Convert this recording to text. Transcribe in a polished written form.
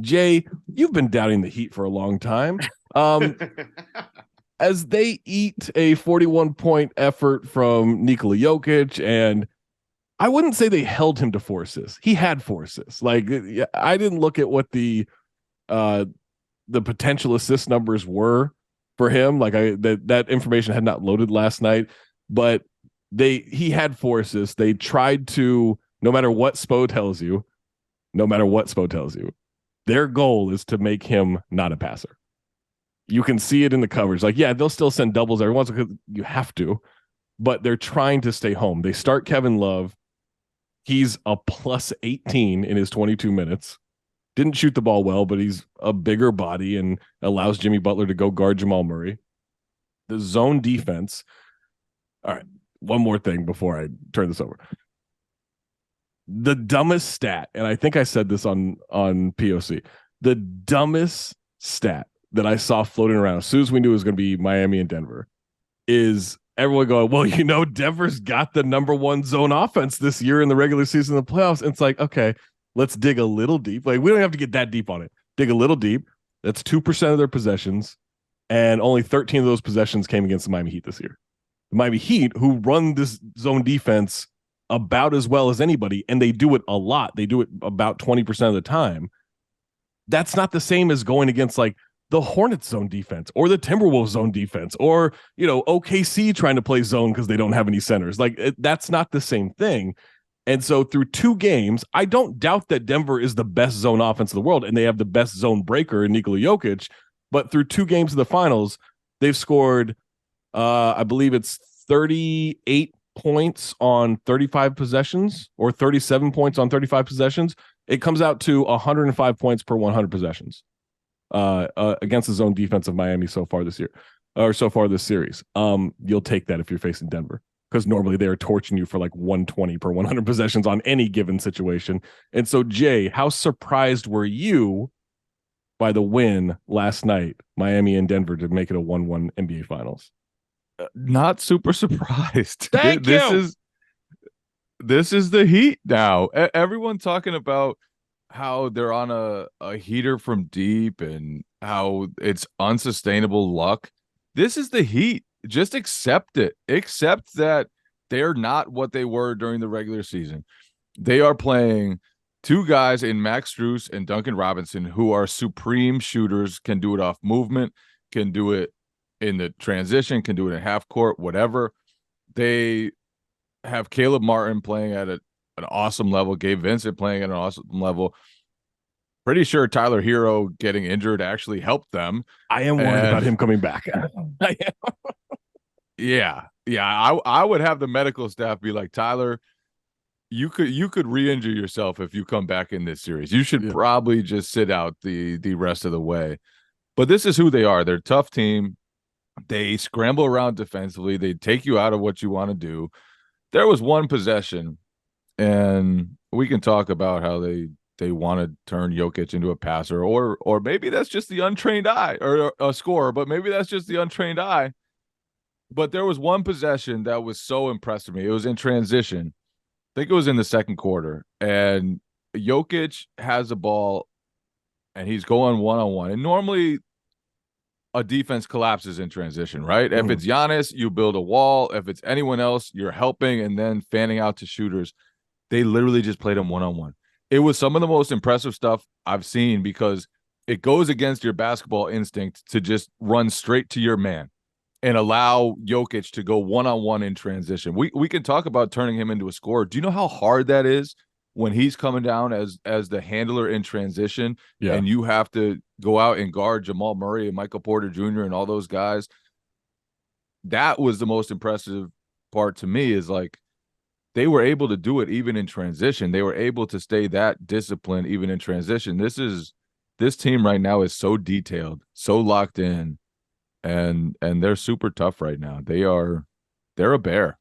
Jay, you've been doubting the Heat for a long time. Um, as they eat a 41-point effort from Nikola Jokic, and I wouldn't say they held him to 4 assists. He had 4 assists. Like I didn't look at what uh the potential assist numbers were for him. Like that information had not loaded last night, but he had 4 assists. They tried to, no matter what Spo tells you, no matter what Spo tells you, their goal is to make him not a passer. You can see it in the coverage. Like, yeah, they'll still send doubles every once because you have to, but they're trying to stay home. They start Kevin Love. He's a plus 18 in his 22 minutes. Didn't shoot the ball well, but he's a bigger body and allows Jimmy Butler to go guard Jamal Murray. The zone defense. All right, one more thing before I turn this over. The dumbest stat, and I think I said this on POC, the dumbest stat that I saw floating around as soon as we knew it was going to be Miami and Denver is everyone going, well, Denver's got the number one zone offense this year in the regular season of the playoffs. And it's like, okay, let's dig a little deep. Like, we don't have to get that deep on it. Dig a little deep. That's 2% of their possessions. And only 13 of those possessions came against the Miami Heat this year. The Miami Heat, who run this zone defense about as well as anybody, and they do it a lot. They do it about 20% of the time. That's not the same as going against like the Hornets zone defense or the Timberwolves zone defense or, OKC trying to play zone because they don't have any centers. Like that's not the same thing. And so through 2 games, I don't doubt that Denver is the best zone offense in the world and they have the best zone breaker in Nikola Jokic. But through 2 games of the finals, they've scored, I believe it's 38 points on 35 possessions or 37 points on 35 possessions. It comes out to 105 points per 100 possessions against the zone defense of Miami so far this year or so far this series. You'll take that if you're facing Denver because normally they're torching you for like 120 per 100 possessions on any given situation. And so, Jay, how surprised were you by the win last night, Miami and Denver, to make it a 1-1 NBA Finals? Not super surprised. Thank you. This is the Heat now. Everyone talking about how they're on a heater from deep and how it's unsustainable luck. This is the Heat. Just accept it. Accept that they're not what they were during the regular season. They are playing 2 guys in Max Strus and Duncan Robinson who are supreme shooters, can do it off movement, can do it in the transition, can do it in half court, whatever. They have Caleb Martin playing at an awesome level, Gabe Vincent playing at an awesome level. Pretty sure Tyler Hero getting injured actually helped them. I am worried about him coming back. Yeah. I would have the medical staff be like, Tyler, you could re-injure yourself if you come back in this series. You should probably just sit out the rest of the way. But this is who they are. They're a tough team. They scramble around defensively. They take you out of what you want to do. There was one possession, and we can talk about how they want to turn Jokic into a passer, or maybe that's just the untrained eye, or a scorer, but maybe that's just the untrained eye. But there was one possession that was so impressive me. It was in transition. I think it was in the second quarter, and Jokic has the ball, and he's going one-on-one. And normally a defense collapses in transition, right? If it's Giannis, you build a wall. If it's anyone else, you're helping and then fanning out to shooters. They literally just played him one-on-one. It was some of the most impressive stuff I've seen because it goes against your basketball instinct to just run straight to your man and allow Jokic to go one-on-one in transition. We can talk about turning him into a scorer. Do you know how hard that is when he's coming down as the handler in transition and you have to go out and guard Jamal Murray and Michael Porter Jr. and all those guys? That was the most impressive part to me, is like they were able to do it even in transition. They were able to stay that disciplined even in transition. This team right now is so detailed, so locked in, and they're super tough right now. They're a bear.